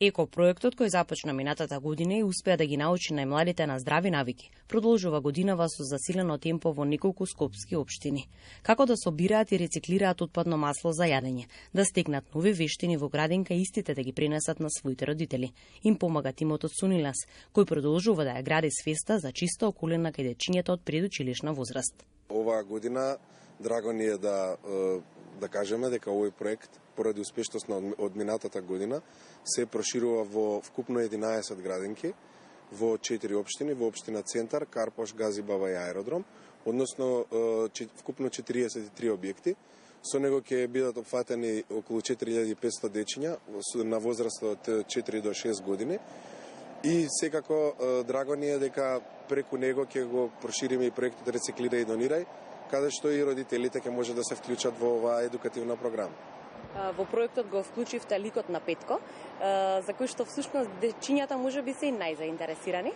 Еко проектот кој започна минатата година и успеа да ги научи најмладите на здрави навики, продолжува годинава со засилено темпо во неколку скопски општини. Како да собираат и рециклираат отпадно масло за јадење, да стекнат нови вештини во градинка и истите да ги пренесат на своите родители. Им помага тимот од Сунилас, кој продолжува да ја гради свеста за чиста околина кај дечињата од предучилишна возраст. Оваа година драго ни е да кажеме дека овој проект поради успешност од минатата година се проширува во вкупно 11 градинки во 4 општини, во општина Центар, Карпош, Газибаба и Аеродром, односно вкупно 43 објекти. Со него ќе бидат опфатени околу 4500 дечиња на возраст од 4 до 6 години. И секако драго ни е дека преку него ќе го прошириме и проектот Рециклирај и донирај, каде што и родителите ќе може да се вклучат во оваа едукативна програма. Во проектот го вклучивте ликот на Петко, за кој што всушност дечињата можеби се и најзаинтересирани,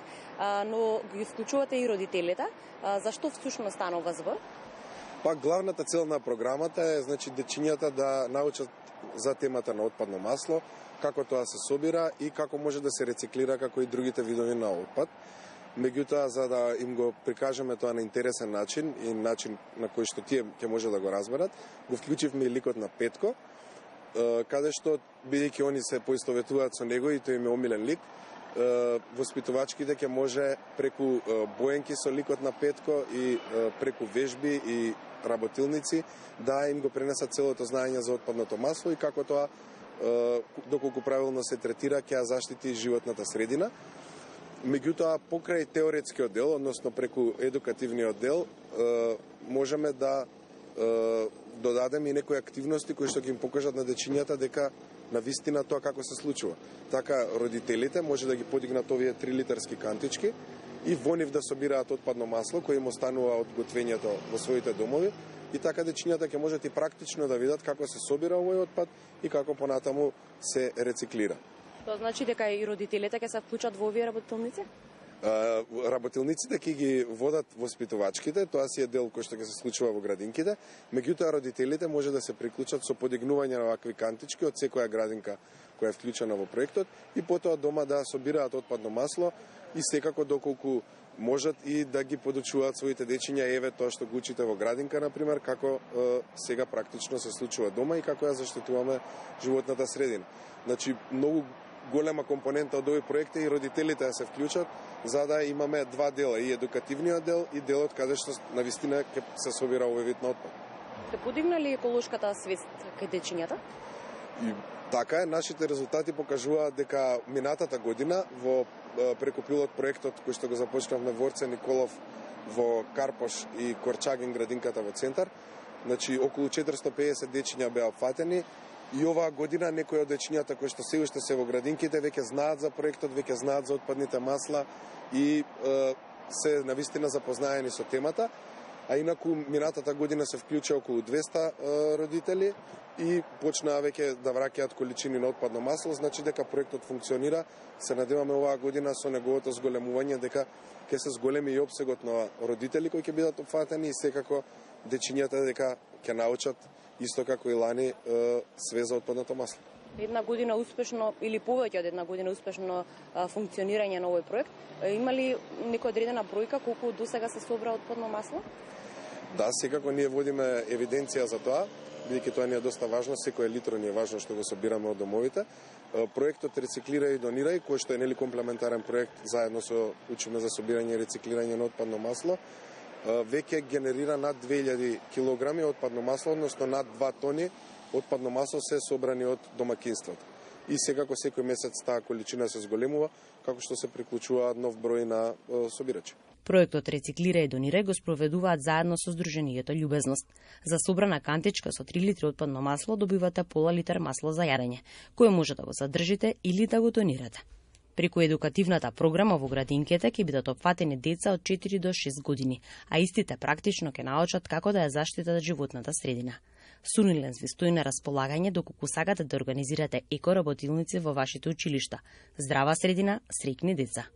но ги вклучувате и родителите. Зашто всушност станува збор? Па главната цел на програмата е дечињата да научат за темата на отпадно масло, како тоа се собира и како може да се рециклира како и другите видови на отпад. Меѓутоа, за да им го прикажеме тоа на интересен начин и начин на кој што тие ќе може да го разберат, го вклучивме и ликот на Петко, каде што, бидејќи они се поистоветуваат со него и тој им е омилен лик, воспитувачките ќе може преку боенки со ликот на Петко и преку вежби и работилници да им го пренесат целото знаење за отпадното масло и како тоа, доколку правилно се третира, ќе ја заштити животната средина. Меѓутоа, покрај теоретскиот дел, односно преку едукативниот дел, можеме да додадеме и некои активности кои што ќе им покажат на дечињата дека на вистина тоа како се случува. Така родителите може да ги подигнат овие 3 литарски кантички и во нив да собираат отпадно масло кој им останува од готвењето во своите домови и така дечињата ќе можат и практично да видат како се собира овој отпад и како понатаму се рециклира. Тоа значи дека и родителите ќе се вклучат во овие работилници? Работилниците ќе ги водат воспитувачките, тоа си е дел кој што ќе се случува во градинките, меѓутоа родителите може да се приклучат со подигнување на вакви кантички од секоја градинка која е вклучена во проектот и потоа дома да собираат отпадно масло и секако доколку можат и да ги подучуваат своите дечиња, еве тоа што го учите во градинка, например, како сега практично се случува дома и како ја заштитуваме животната средина. Значи, многу голема компонента од овој проект е и родителите да се вклучат, за да имаме два дела, и едукативниот дел и делот каде што навистина ќе се собира овој вид на отпад. Се подигнали еколошката свест кај дечињата? И така е, нашите резултати покажуваат дека минатата година во преку пилот проектот кој што го започнавме во Орце Николов во Карпош и Корчагин градинката во Центар, значи околу 450 дечиња беа опфатени. И оваа година некои од дечињата кои што се уште се во градинките веќе знаат за проектот, веќе знаат за отпадните масла и се навистина запознаени со темата. А инаку минатата година се вклучи околу 200 родители и почнаа веќе да враќаат количини на отпадно масло, значи дека проектот функционира. Се надеваме оваа година со неговото зголемување дека ќе се зголеми и опсегот на родители кои ќе бидат опфатени и секако дечињата дека ќе научат исто како и лани све за отпадното масло. Една година успешно или повеќе од една година успешно функционирање на овој проект. Има ли некоја одредена бројка колку досега се собра отпадно масло? Да, секако ние водиме евиденција за тоа, бидејќи тоа ни е доста важно, секој литро ни е важно што го собираме од домовите. Проектот Рециклирај и донирај, кој што е комплементарен проект заедно со учиме за собирање и рециклирање на отпадно масло, веќе генерира над 2000 килограми отпадно масло, односно над 2 тони отпадно масло се собрани од домакинствата. И секако секој месец таа количина се зголемува, како што се приклучуваат нов број на собирачи. Проектот Рециклирај и донирај го спроведуваат заедно со Сдруженијето Љубезност. За собрана кантичка со 3 литри отпадно масло добивате пола литар масло за јадење, кое може да го задржите или да го донирате. Преку едукативната програма во градинките ќе бидат опфатени деца од 4 до 6 години, а истите практично ќе научат како да ја заштитат животната средина. Суниленс ви стои на располагање доколку сакате да организирате екоработилници во вашите училишта. Здрава средина, среќни деца.